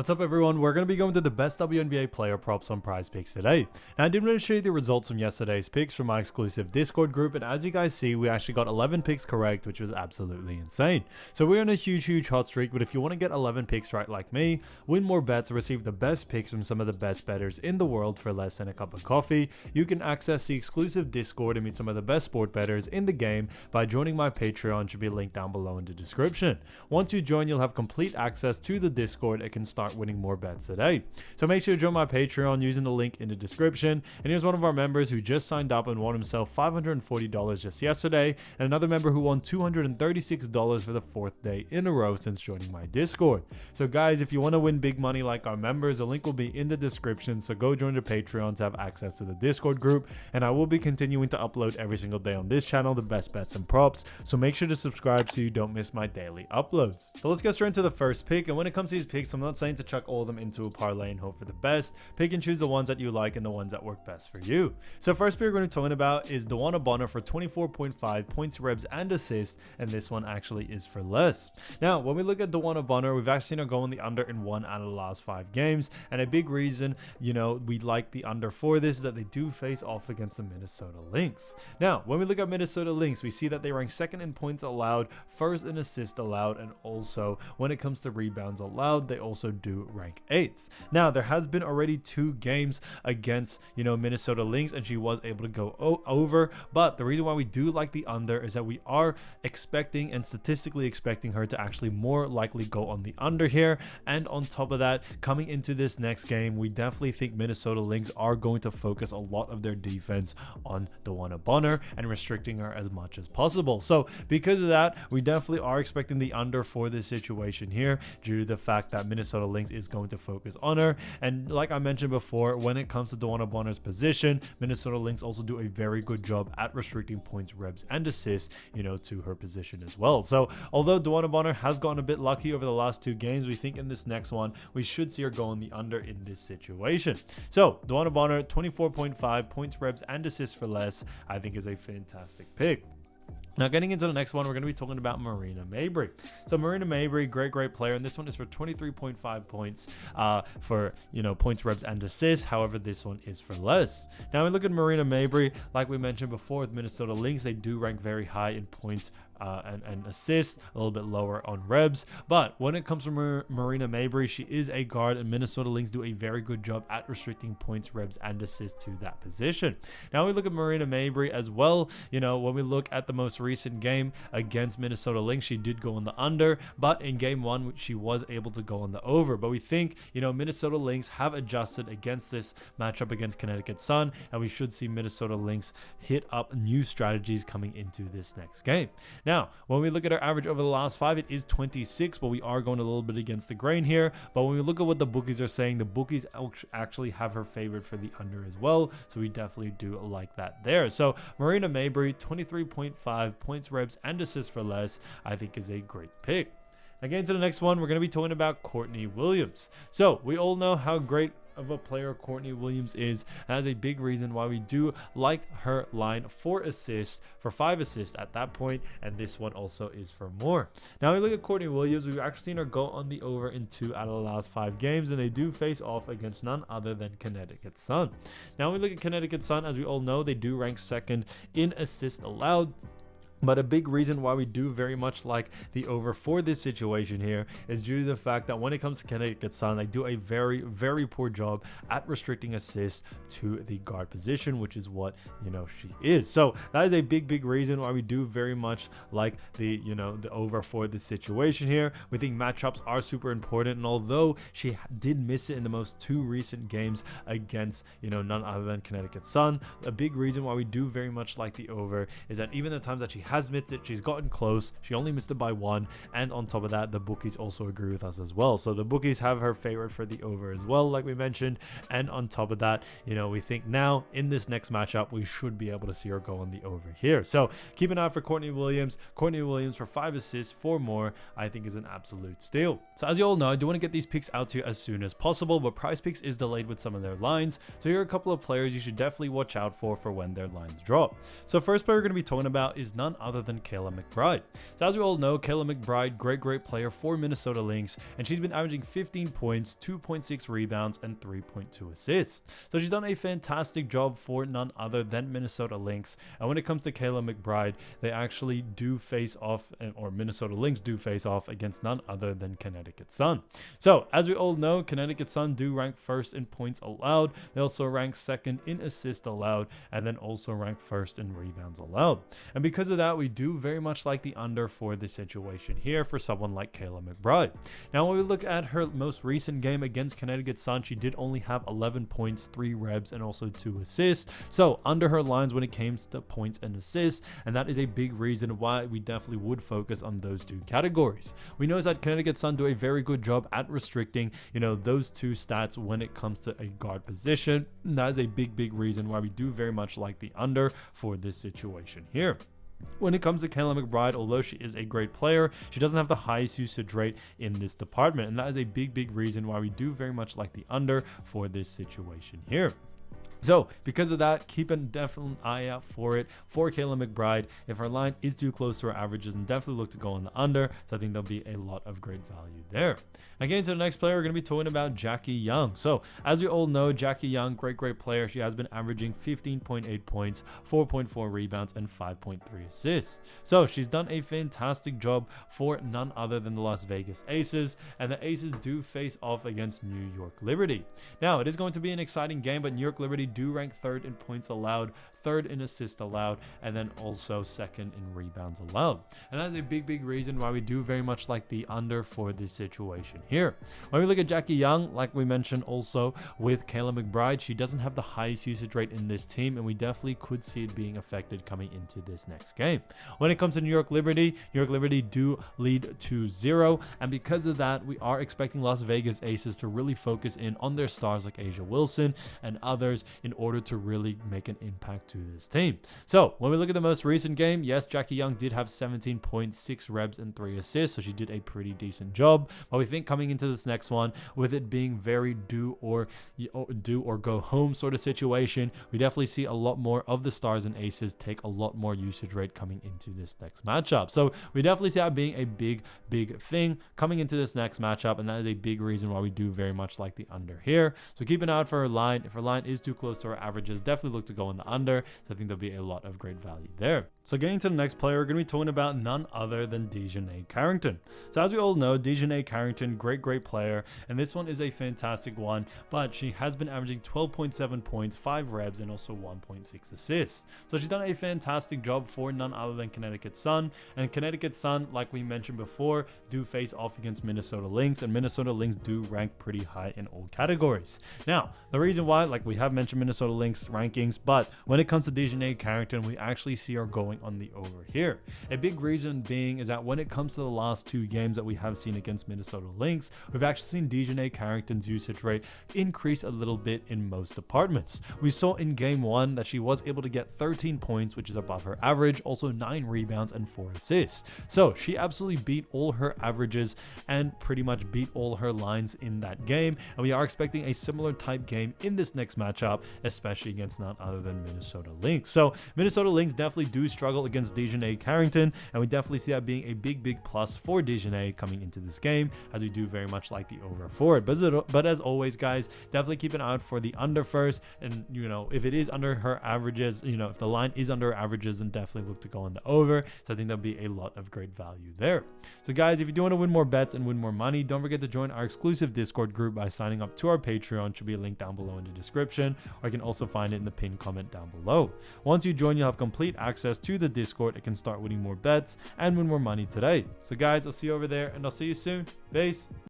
What's up everyone, we're going to be going to the best WNBA player props on PrizePicks today. Now I did want to show you the results from yesterday's picks from my exclusive Discord group, and as you guys see, we actually got 11 picks correct, which was absolutely insane. So we're on a huge hot streak, but if you want to get 11 picks right like me, win more bets, and receive the best picks from some of the best bettors in the world for less than a cup of coffee, you can access the exclusive Discord and meet some of the best sport bettors in the game by joining my Patreon, should be linked down below in the description. Once you join, you'll have complete access to the Discord and can start winning more bets today. So make sure to join my Patreon using the link in the description. And here's one of our members who just signed up and won himself $540 just yesterday, and another member who won $236 for the 4th day in a row since joining my Discord. So guys, if you want to win big money like our members, the link will be in the description, so go join the Patreon to have access to the Discord group, and I will be continuing to upload every single day on this channel the best bets and props, so make sure to subscribe so you don't miss my daily uploads. So let's get straight into the first pick, and when it comes to these picks, I'm not saying to chuck all of them into a parlay and hope for the best. Pick and choose the ones that you like and the ones that work best for you. So first pick we're going to be talking about is Wnba Prizepicks for 24.5 points, revs, and assists, and this one actually is for less. Now when we look at Wnba Prizepicks, we've actually seen her go on the under in 1 out of the last 5 games, and a big reason, you know, we like the under for this is that they do face off against the Minnesota Lynx. Now when we look at Minnesota Lynx, we see that they rank 2nd in points allowed, 1st in assists allowed, and also when it comes to rebounds allowed, they also do rank 8th. Now there has been already 2 games against, you know, Minnesota Lynx, and she was able to go over, but the reason why we do like the under is that we are expecting and statistically expecting her to actually more likely go on the under here. And on top of that, coming into this next game, we definitely think Minnesota Lynx are going to focus a lot of their defense on Wnba Prizepicks and restricting her as much as possible. So because of that, we definitely are expecting the under for this situation here, due to the fact that Minnesota Lynx is going to focus on her. And like I mentioned before, when it comes to Wnba Prizepicks' position, Minnesota Lynx also do a very good job at restricting points, revs, and assists, you know, to her position as well. So although Wnba Prizepicks has gotten a bit lucky over the last 2 games, we think in this next one we should see her go on the under in this situation. So Wnba Prizepicks 24.5 points, revs, and assists for less, I think is a fantastic pick. Now getting into the next one, we're going to be talking about Marina Ma. So Marina Ma, great player, and this one is for 23.5 points for, you know, points, revs, and assists. However, this one is for less. Now we look at Marina Ma, like we mentioned before with Minnesota Lynx, they do rank very high in points and assists, a little bit lower on revs. But when it comes to Marina Ma, she is a guard, and Minnesota Lynx do a very good job at restricting points, revs, and assists to that position. Now we look at Marina Ma as well. You know, when we look at the most recent game against Minnesota Lynx, she did go on the under, but in game 1 she was able to go on the over. But we think, you know, Minnesota Lynx have adjusted against this matchup against Connecticut Sun, and we should see Minnesota Lynx hit up new strategies coming into this next game. Now, when we look at our average over the last 5, it is 26, but we are going a little bit against the grain here. But when we look at what the bookies are saying, the bookies actually have her favored for the under as well. So we definitely do like that there. So Marina Ma, 23.5 points, revs, and assists for less, I think is a great pick. Again, to the next one, we're going to be talking about Courtney Williams. So we all know how great of a player Courtney Williams is. That is a big reason why we do like her line for assists, for 5 assists at that point, and this one also is for more. Now we look at Courtney Williams, we've actually seen her go on the over in 2 out of the last 5 games, and they do face off against none other than Connecticut Sun. Now we look at Connecticut Sun, as we all know, they do rank 2nd in assists allowed. But a big reason why we do very much like the over for this situation here is due to the fact that when it comes to Connecticut Sun, they do a very poor job at restricting assists to the guard position, which is what, you know, she is. So that is a big reason why we do very much like the, you know, the over for this situation here. We think matchups are super important, and although she did miss it in the most 2 recent games against, you know, none other than Connecticut Sun, a big reason why we do very much like the over is that even the times that she has missed it, she's gotten close. She only missed it by 1, and on top of that, the bookies also agree with us as well. So the bookies have her favored for the over as well, like we mentioned. And on top of that, you know, we think now in this next matchup we should be able to see her go on the over here. So keep an eye out for Courtney Williams. Courtney Williams for 5 assists, 4 more, I think is an absolute steal. So as you all know, I do want to get these picks out to you as soon as possible, but PrizePicks is delayed with some of their lines. So here are a couple of players you should definitely watch out for when their lines drop. So first player we're going to be talking about is none other than Kayla McBride. So as we all know, Kayla McBride, great player for Minnesota Lynx, and she's been averaging 15 points, 2.6 rebounds, and 3.2 assists. So she's done a fantastic job for none other than Minnesota Lynx. And when it comes to Kayla McBride, they actually do face off, or Minnesota Lynx do face off against none other than Connecticut Sun. So as we all know, Connecticut Sun do rank first in points allowed. They also rank second in assists allowed, and then also rank first in rebounds allowed. And because of that, we do very much like the under for this situation here for someone like Kayla McBride. Now, when we look at her most recent game against Connecticut Sun, she did only have 11 points, 3 rebs, and also 2 assists. So under her lines when it came to points and assists, and that is a big reason why we definitely would focus on those two categories. We know that Connecticut Sun do a very good job at restricting, those two stats when it comes to a guard position. And that is a big reason why we do very much like the under for this situation here. When it comes to Kayla McBride, although she is a great player, she doesn't have the highest usage rate in this department, and that is a big reason why we do very much like the under for this situation here. So because of that, keep a definite eye out for it for Kayla McBride. If our line is too close to our averages, then definitely look to go on the under. So I think there'll be a lot of great value there. Again, to the next player, we're going to be talking about Jackie Young. So as we all know, Jackie Young, great player. She has been averaging 15.8 points, 4.4 rebounds, and 5.3 assists. So she's done a fantastic job for none other than the Las Vegas Aces, and the Aces do face off against New York Liberty. Now, it is going to be an exciting game, but New York Liberty do rank third in points allowed, third in assists allowed, and then also second in rebounds allowed. And that's a big reason why we do very much like the under for this situation here. When we look at Jackie Young, like we mentioned also with Kayla McBride, she doesn't have the highest usage rate in this team, and we definitely could see it being affected coming into this next game. When it comes to New York Liberty do lead 2-0, and because of that, we are expecting Las Vegas Aces to really focus in on their stars like A'ja Wilson and others in order to really make an impact to this team. So when we look at the most recent game, yes, Jackie Young did have 17 points, 6 rebs, and 3 assists, so she did a pretty decent job. But we think coming into this next one, with it being very do or go home sort of situation, we definitely see a lot more of the stars and aces take a lot more usage rate coming into this next matchup. So we definitely see that being a big thing coming into this next matchup, and that is a big reason why we do very much like the under here. So keep an eye out for her line. If her line is too close to our averages, definitely look to go on the under. So I think there'll be a lot of great value there. So getting to the next player, we're going to be talking about none other than Wnba Carrington. So as we all know, Wnba Carrington, great player, and this one is a fantastic one, but she has been averaging 12.7 points, 5 rebs, and also 1.6 assists. So she's done a fantastic job for none other than Connecticut Sun, and Connecticut Sun, like we mentioned before, do face off against Minnesota Lynx, and Minnesota Lynx do rank pretty high in all categories. Now, the reason why, like we have mentioned Minnesota Lynx rankings, but when it comes to Wnba Carrington, we actually see her going on the over here. A big reason being is that when it comes to the last 2 games that we have seen against Minnesota Lynx, we've actually seen Wnba Carrington's usage rate increase a little bit in most departments. We saw in game 1 that she was able to get 13 points, which is above her average, also 9 rebounds and 4 assists. So she absolutely beat all her averages and pretty much beat all her lines in that game, and we are expecting a similar type game in this next matchup, especially against none other than Minnesota Lynx. So Minnesota Lynx definitely do struggle against Wnba Carrington, and we definitely see that being a big plus for Wnba coming into this game, as we do very much like the over for it. But as always, guys, definitely keep an eye out for the under first, and if it is under her averages, if the line is under her averages, then definitely look to go on the over. So I think there'll be a lot of great value there. So guys, if you do want to win more bets and win more money, don't forget to join our exclusive Discord group by signing up to our Patreon. Should be a link down below in the description, or you can also find it in the pinned comment down below. Once you join, you'll have complete access to the Discord and can start winning more bets and win more money today. So guys, I'll see you over there, and I'll see you soon. Peace.